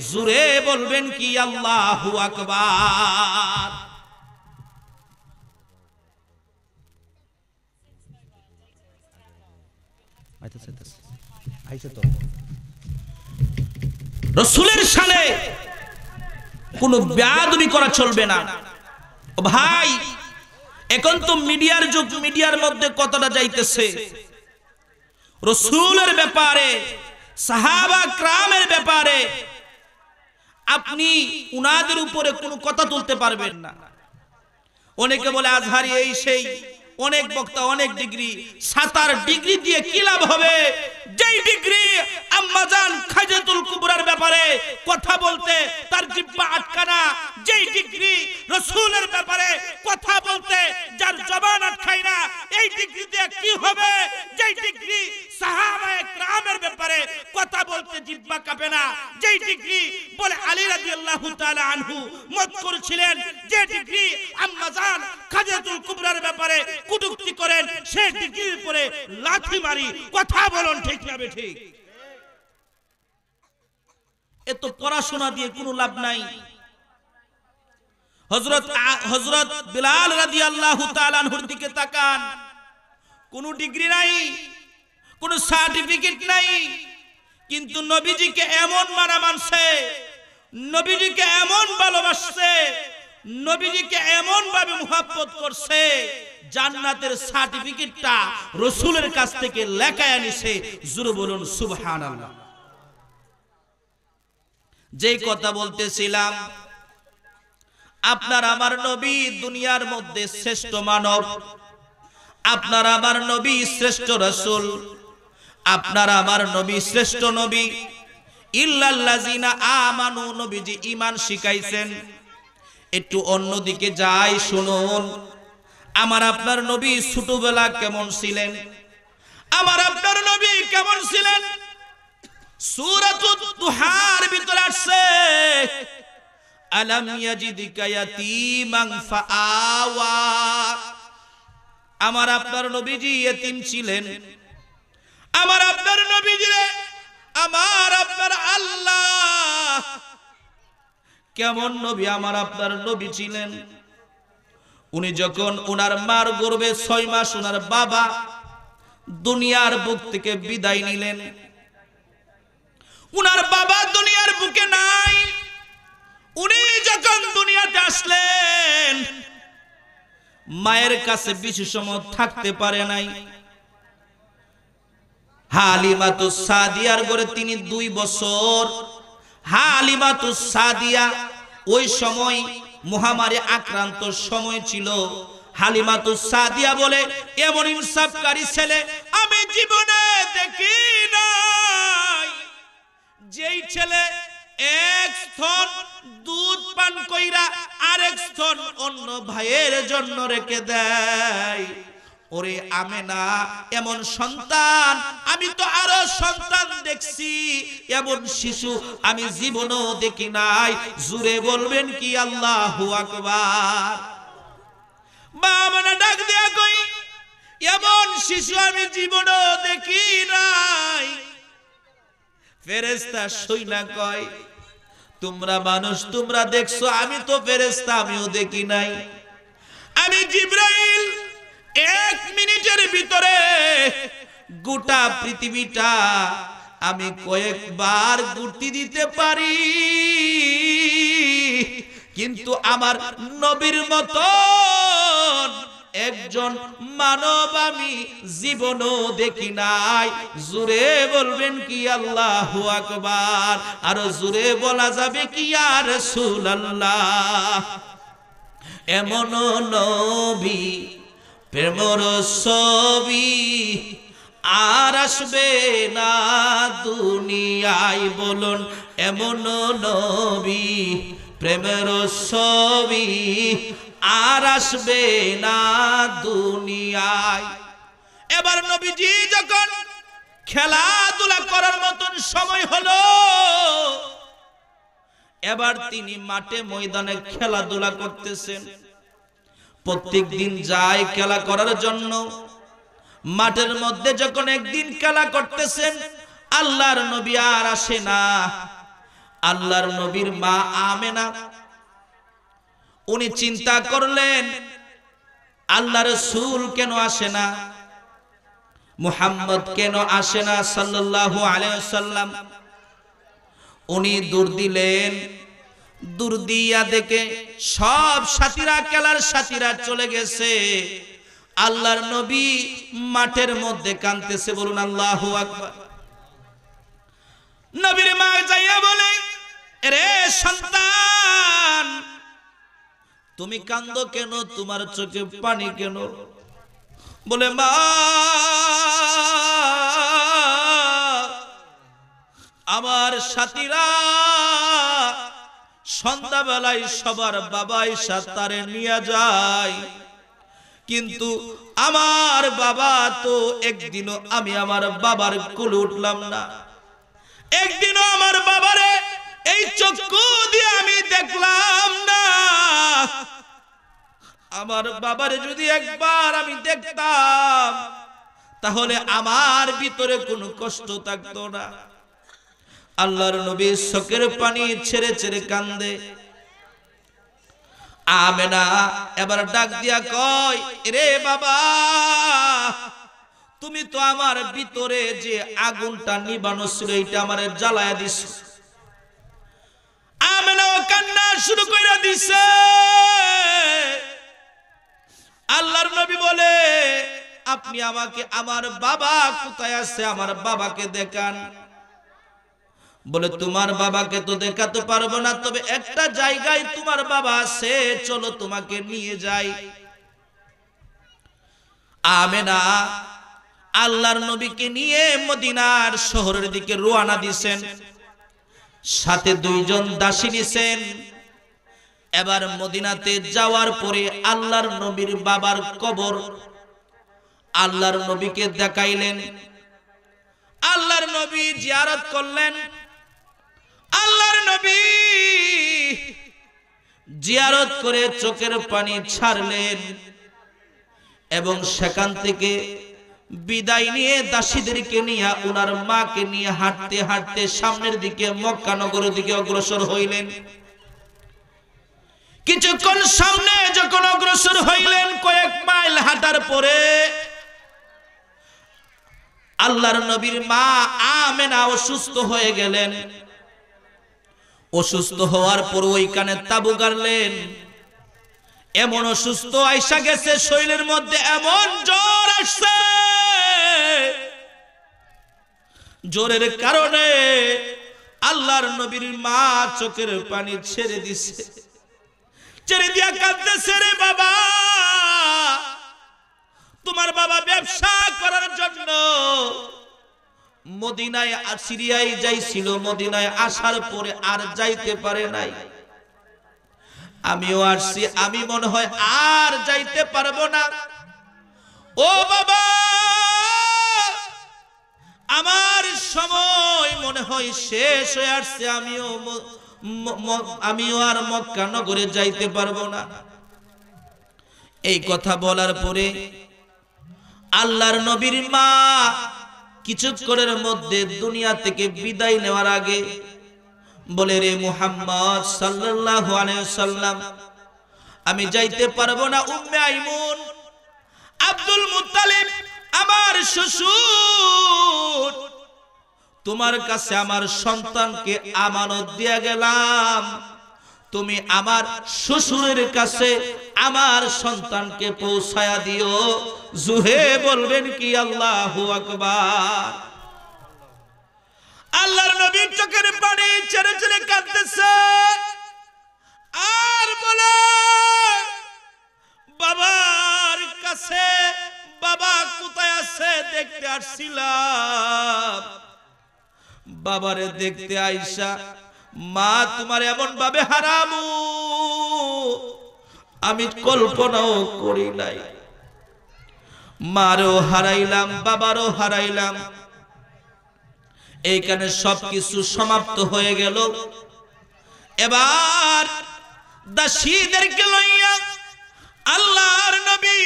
জোরে বলবেন কি আল্লাহু আকবার? রাসূলের শানে কোনো বেয়াদবি করা চলবে না। ও ভাই, এখন তো মিডিয়ার যুগ, মিডিয়ার মধ্যে কতটা যাইতেছে রাসূলের ব্যাপারে, সাহাবা کرامের ব্যাপারে আপনি উনাদের উপরে কোনো কথা তুলতে পারবেন না। অনেকে বলে আজহারি এই সেই, অনেক বক্তা অনেক ডিগ্রি। ৭ ডিগ্রি দিয়ে কি লাভ হবে? যেই ডিগ্রি আম্মাজান খাদিজাতুল কুবরার ব্যাপারে কথা বলতে তার জিহ্বা আটকানা, যেই ডিগ্রি রাসূলের ব্যাপারে কথা বলতে যার জবান আটকায় না, এই ডিগ্রি দিয়ে কি হবে? যেই ডিগ্রি সাহাবায়ে کرامের ব্যাপারে কথা বলতে জিহ্বা কাঁপে না, যেই ডিগ্রি বলে আলী রাদিয়াল্লাহু তাআলা আনহু মত করেছিলেন, যে ডিগ্রি আম্মাজান খাদিজাতুল কুবরার ব্যাপারে কুটুক্তি করেন, সেই ডিগ্রির উপরে লাথি মারি। কথা বলুন ঠিক না ঠিক? এত পড়াশোনা দিয়ে কোনো লাভ নাই। হযরত বিলাল রাদিয়াল্লাহু তাআলা আনহুর দিকে তাকান, কোনো ডিগ্রি নাই, কোনো সার্টিফিকেট নাই, কিন্তু নবীজিকে এমন মানা মানছে, নবীজিকে এমন ভালোবাসছে, নবীজিকে এমন ভাবে মুহাব্বত করছে, জান্নাতের সার্টিফিকেটটা রাসূলের কাছ থেকে লেখায় আনিছে। জোরে বলুন সুবহানাল্লাহ। যেই কথা বলতেছিলাম, আপনার আমার নবী দুনিয়ার মধ্যে শ্রেষ্ঠ মানব, আপনার আমার নবী শ্রেষ্ঠ রাসূল, আপনার আমার নবী শ্রেষ্ঠ নবী। ইল্লাল্লাযিনা আমানু, নবীজি ঈমান শিখাইছেন। একটু অন্যদিকে যাই, শুনুন। আমার আপনার নবী ছোটবেলা কেমন ছিলেন? আমার আপনার নবী কেমন ছিলেন? সূরাতুদ দুহার ভিতরে আছে, আলাম ইয়াজিদিকা ইয়াতীমান ফাআওয়া। আমার আপনার নবীজি ইতিম ছিলেন। আমার আপনার নবীজি, আমার আপনার আল্লাহ কেমন নবী আমার আপনার নবী ছিলেন? উনি যখন ওনার মার গর্ভে 6 মাস ওনার বাবা দুনিয়ার বুক থেকে বিদায় নিলেন, উনার বাবা দুনিয়ার বুকে নাই। উনি যখন দুনিয়াতে আসলেন মায়ের কাছে বেশি সময় থাকতে পারে নাই। হালিমাতুস সাদিয়ার ঘরে তিনি 2 বছর। হালিমাতুস সাদিয়া ওই সময় মহামারী আক্রান্ত সময় ছিল। হালিমাতুস সাদিয়া বলে, এমন ইনসাফকারী ছেলে আমি জীবনে দেখি নাই, যেই ছেলে এক স্তন দুধ পান কইরা আরেক স্তন অন্য ভাইয়ের জন্য রেখে দেয়। ওরে আমেনা, এমন সন্তান আমি তো আরো সন্তান দেখছি, এমন শিশু আমি জীবনেও দেখি নাই। জুড়ে বলবেন কি আল্লাহু আকবার। মা আমেনা ডাক দিয়া কই, এমন শিশু আমি জীবনেও দেখি নাই। ফেরেশতা শুইনা কয়, তোমরা মানুষ তোমরা দেখছো, আমি তো ফেরেশতা আমিও দেখি নাই। আমি জিবরাইল 1 মিনিটের ভিতরে গোটা পৃথিবীটা আমি কয়েকবার ঘুরতে দিতে পারি, কিন্তু আমার নবীর মতন একজন মানব আমি জীবনও দেখি নাই। জোরে বলবেন কি আল্লাহু আকবার। আর জোরে বলা যাবে কি ইয়া রাসূলুল্লাহ। এমন নবী প্রেমর ছবি আর আসবে না দুনিয়ায়। বলুন এমন নবী প্রেমের ছবি আর আসবে না দুনিয়ায়। এবার নবীজি যখন খেলাধুলা করার মতন সময় হলো, এবার তিনি মাঠে ময়দানে খেলাধুলা করতেছেন। প্রত্যেক দিন যায় খেলা করার জন্য। মাঠের মধ্যে যখন একদিন খেলা করতেছেন, আল্লাহর নবী আর আসে না। আল্লাহর নবীর মা আমেনা উনি চিন্তা করলেন, আল্লাহ রাসূল কেন আসে না, মুহাম্মদ কেন আসে না সাল্লাল্লাহু আলাইহি ওয়াসাল্লাম। উনি দূর দিলেন। দূর দিয়া দেখে সব সাথীরা, খেলার সাথীরা চলে গেছে। আল্লাহর নবী মাঠের মধ্যে কাঁদতেছে। বলুন আল্লাহু আকবার। নবীর মা যাইয়া বলে, রে সন্তান তুমি কাঁদো কেন, তোমার চোখে পানি কেন? বলে, মা আমার সাথীরা সন্ধ্যাবেলায় সবার বাবাই সাতারে নিয়ে যায়, কিন্তু আমার বাবা তো একদিনও আমি আমার বাবার কোলে উঠলাম না, একদিনও আমার বাবারে এই চক্ষু দিয়ে আমি দেখলাম না। আমার বাবারে যদি একবার আমি দেখতাম তাহলে আমার ভিতরে কোনো কষ্ট থাকতো না। আল্লাহর নবী চোখের পানি ছেড়ে ছেড়ে কান্দে। আমেনা এবার ডাক দিয়া কয়, রে বাবা তুমি তো আমার ভিতরে যে আগুনটা নিবানো ছিল এটা আমারে জ্বালায়া দিছ। আমেনা কান্না শুরু করে দিছে। আল্লাহর নবী বলে, আপনি আমাকে আমার বাবা কোথায় আছে আমার বাবাকে দেখান। বলে, তোমার বাবাকে তো দেখাতে পারবো না, তবে একটা জায়গায় তোমার বাবা আছে, চলো তোমাকে নিয়ে যাই। আমেনা আল্লাহর নবীকে নিয়ে মদিনার শহরের দিকে রওনা দিয়েছেন। সাথে 2 জন দাসী নিছেন। এবার মদিনাতে যাওয়ার পরে আল্লাহর নবীর বাবার কবর আল্লাহর নবীকে দেখাইলেন। আল্লাহর নবী জিয়ারত করলেন। আল্লাহর নবী জিয়ারত করে চোখের পানি ছাড়লেন এবং সেখান থেকে বিদায় নিয়ে দাসীদেরকে নিয়ে ওনার মাকে নিয়ে হাঁটতে হাঁটতে সামনের দিকে মক্কা নগরের দিকে অগ্রসর হইলেন। কিছুক্ষণ সামনে যখন অগ্রসর হইলেন, কয়েক মাইল হাঁটার পরে আল্লাহর নবীর মা আমেনা অসুস্থ হয়ে গেলেন। অসুস্থ হওয়ার পর ওইখানে তাবু গাড়লেন। এমন অসুস্থ আইসা গেছে, শরীরের মধ্যে এমন জ্বর আসছে, জ্বরের কারণে আল্লাহর নবীর মা চোখের পানি ছেড়ে দিছে, ছেড়ে দিয়া কাঁদতেছে, রে বাবা, তোমার বাবা ব্যবসা করার জন্য মদিনায় সিরিয়ায় যাইছিল, মদিনায় আসার পরে আর যাইতে পারে নাই। আমিও আসছি, আমি মনে হয় আর যাইতে পারবো না। ও বাবা, আমার সময় মনে হয় শেষ হয়ে আসছে, আমিও আর মক্কা নগরে যাইতে পারবো না। এই কথা বলার পরে আল্লাহর নবীর মা কিছুক্ষণের মধ্যে দুনিয়া থেকে বিদায় নেওয়ার আগে বলে, রে মুহাম্মদ সাল্লাল্লাহু আলাইহি ওয়াসাল্লাম, আমি যাইতে পারবো না। উম্মে আইমুন, আব্দুল মুত্তালিব আমার শ্বশুর, তোমার কাছে আমার সন্তানকে আমানত দিয়ে গেলাম, তুমি আমার শ্বশুরের কাছে আমার সন্তানকে পৌঁছায়া দিও। জুহে বলবেন কি আল্লাহু আকবার। আল্লাহর নবীর চোখের পানি ছেড়ে ছেড়ে কাঁদতেছে আর বলে, বাবার কাছে, বাবা কোথায় আছে দেখতে আসছিলাম। বাবারে দেখতে আইসা মা তোমার এমন ভাবে হারামু আমি কল্পনাও করি নাই। মারও হারাইলাম, বাবারও হারাইলাম। এইখানে সবকিছু সমাপ্ত হয়ে গেল। এবার দাসীদেরকে লইয়া আল্লাহর নবী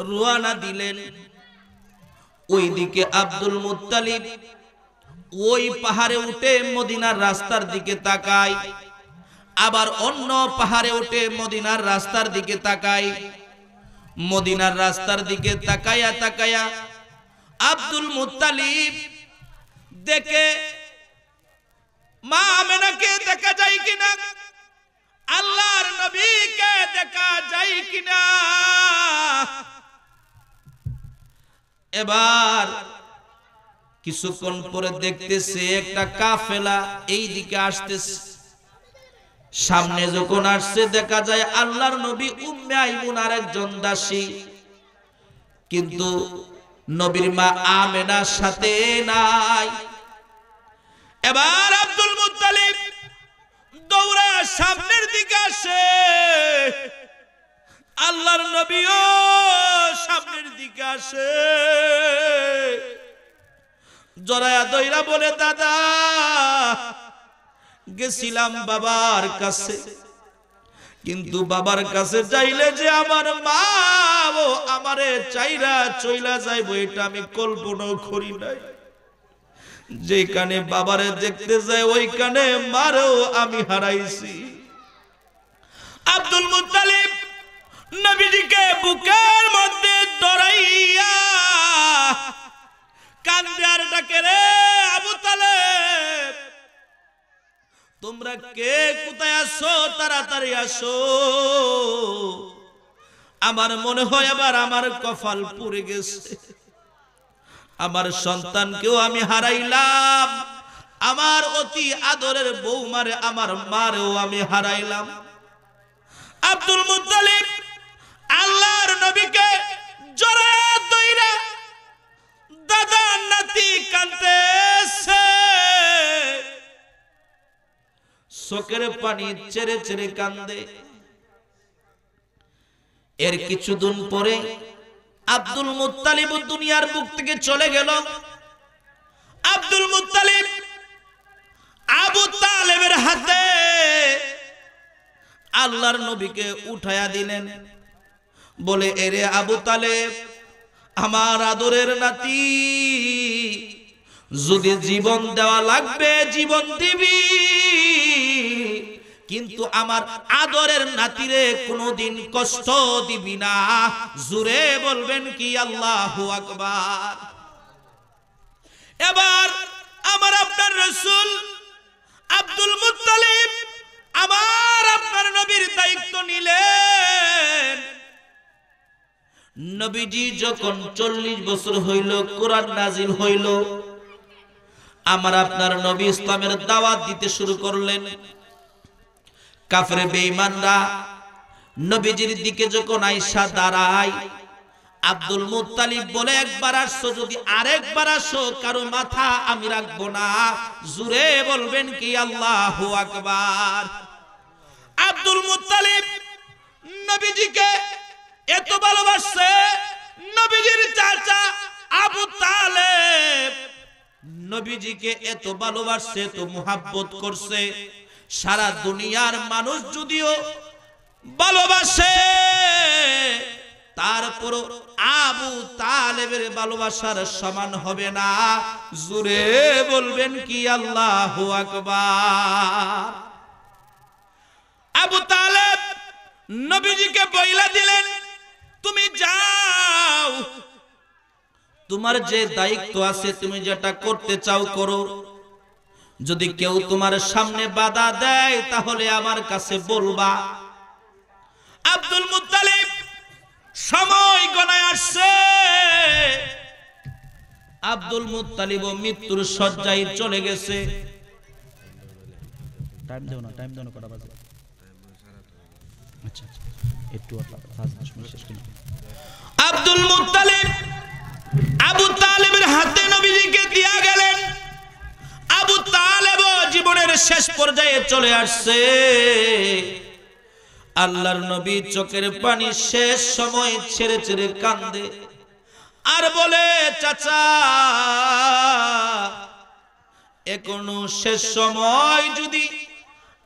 রওনা দিলেন। ওইদিকে আব্দুল মুত্তালিব ওই পাহাড়ে উঠে মদিনার রাস্তার দিকে তাকায়, আবার অন্য পাহাড়ে উঠে মদিনার রাস্তার দিকে তাকায়। মদিনার রাস্তার দিকে তাকায়া তাকায়া আব্দুল মুত্তালিব দেখে মা আমেনাকে দেখা যায় কিনা, আল্লাহর নবীকে দেখা যায় কিনা। এবার কিছুক্ষণ পরে দেখতেছে একটা কাফেলা এই দিকে আসতেছে। সামনে যখন আসছে দেখা যায় আল্লাহর নবী, উম্মে আইমুন আর একজন দাসী, কিন্তু নবীর মা আমেনার সাথে নাই। এবার আব্দুল মুত্তালিব দৌড়া সামনের দিকে আসে, আল্লাহর নবীও সামনের দিকে আসে। জড়ায়া দইরা বলে, দাদা গেছিলাম বাবার কাছে, কিন্তু বাবার কাছে যাইলে যে আমার মা ও আমারে চাইরা চইলা যাইবো এটা আমি কল্পনাও করি নাই। যেখানে বাবারে দেখতে যায় ওইখানে মারও আমি হারাইছি। আব্দুল মুত্তালিব নবীজিকে বুকের মধ্যে ধরাইয়া কান্দে আর ডাকে, রে আবু তালেব, তোমরা কে কোথায় আসো, তাড়াতাড়ি আসো। আমার মনে হয় আবার আমার কপাল পুড়ে গেছে, আমার সন্তানকেও আমি হারাইলাম, আমার অতি আদরের বৌমারে, আমার মারেও আমি হারাইলাম। আব্দুল মুত্তালিব আল্লাহর নবীকে জড়ায়া ধইরা দাদা নাতি কাঁদতেছে, চোখের পানি ছেড়ে ছেড়ে কান্দে। এর কিছুদিন পরে আব্দুল মুত্তালিব দুনিয়ার বুক থেকে চলে গেল। আব্দুল মুত্তালিব আবু তালেবের হাতে আল্লাহর নবীকে উঠায়া দিলেন। বলে, এরে আবু তালেব, আমার আদরের নাতি, যদি জীবন দেওয়া লাগবে জীবন দিবি, কিন্তু আমার আদরের নাতিরে কোনোদিন কষ্ট দিবি না। জোরে বলবেন কি আল্লাহু আকবার। এবার আমার আপনার রাসূল আব্দুল মুত্তালিব আমার আপনার নবীর দায়িত্ব নিলেন। নবীজি যখন 40 বছর হইল, কোরআন নাজিল হইল, আমার আপনার নবী ইসলামের দাওয়াত দিতে শুরু করলেন। কাফের বেঈমানরা নবীজির দিকে যখন আয়েশা দাঁড়ায়, আব্দুল মুত্তালিব বলে, একবার আসছো, যদি আরেকবার আসো কারো মাথা আমি রাখবো না। জোরে বলবেন কি আল্লাহু আকবার। আব্দুল মুত্তালিব নবীজিকে এত ভালোবাসে, নবীজির চাচা আবু তালেব নবীজিকে এত ভালোবাসে, এত মুহাব্বত করছে, সারা দুনিয়ার মানুষ যদিও ভালোবাসে, তারপরও আবু তালেবের ভালোবাসার সমান হবে না। জোরে বলবেন কি আল্লাহু আকবার। আবু তালেব নবীজিকে বইলা দিলেন, তুমি যাও, তোমার যে দায়িত্ব আছে, তুমি যেটা করতে চাও করো। যদি কেউ তোমার সামনে বাধা দেয় তাহলে আমার কাছে বলবা। আব্দুল মুত্তালিব সময় গণায় আসছে। আব্দুল মুত্তালিব মৃত্যুর শয্যায় চলে গেছে। টাইম দাও না, টাইম দাও না, কটা বাজে? আচ্ছা একটু 5-10 মিনিট শেষ করি। আব্দুল মুত্তালিব আবু তালেবের হাতে নবীজিকে দিয়া গেলেন। আবু তালেব জীবনের শেষ পর্যায়ে চলে আসছে। আল্লাহর নবী চোখের পানি শেষ সময় ছেড়ে ছেড়ে কান্দে আর বলে, চাচা এখনো শেষ সময়, যদি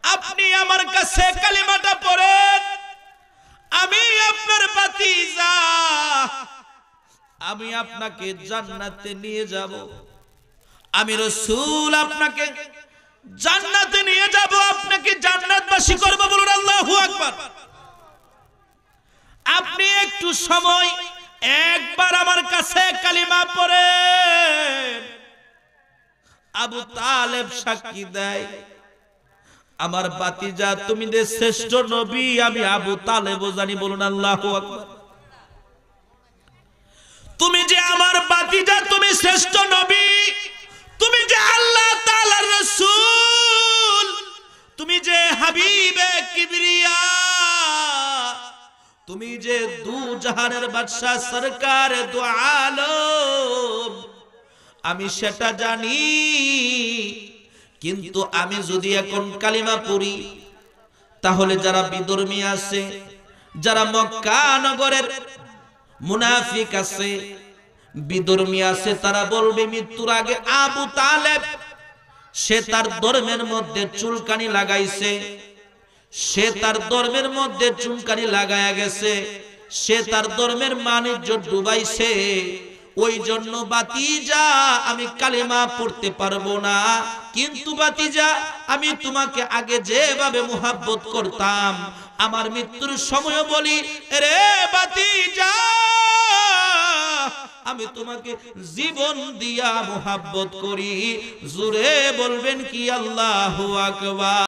আপনি আমার কাছে কালিমাটা পড়েন, আমি আপনার ভাতিজা, আমি আপনাকে জান্নাতে নিয়ে যাব। আমি রাসূল আপনাকে জান্নাতে নিয়ে যাব, আপনাকে জান্নাতবাসী করব। বলুন আল্লাহু আকবার। আপনি একটু সময় একবার আমার কাছে কালিমা পড়েন। আবু তালেব সাক্ষী দেয়, আমার ভাতিজা তুমি যে শ্রেষ্ঠ নবী, আমি আবু তালেবও জানি। বলুন আল্লাহু আকবার। তুমি যে আমার ভাতিজা, তুমি শ্রেষ্ঠ নবী, তুমি যে আল্লাহ তাআলার রাসূল, তুমি যে হাবিবে কিবরিয়া, তুমি যে দু জাহানের বাদশা সরকার দু আলম, আমি সেটা জানি। কিন্তু আমি যদি এখন কালিমা পড়ি, তাহলে যারা বিধর্মী আছে, যারা মক্কা নগরের মুনাফিক আছে, বিধর্মী আছে, তারা বলবে মৃত্যুর আগে আবু তালেব সে তার ধর্মের মধ্যে চুলকানি লাগাইছে, সে তার ধর্মের মধ্যে চুলকানি লাগায়া গেছে, সে তার ধর্মের বাণিজ্য ডুবাইছে, ওই জন্য ভাতিজা আমি কালেমা পড়তে পারবো না। কিন্তু ভাতিজা আমি তোমাকে আগে যেভাবে মুহাব্বত করতাম, আমার মৃত্যুর সময় বলি, রে ভাতিজা আমি তোমাকে জীবন দিয়া মুহাব্বত করি। জোরে বলবেন কি আল্লাহু আকবার।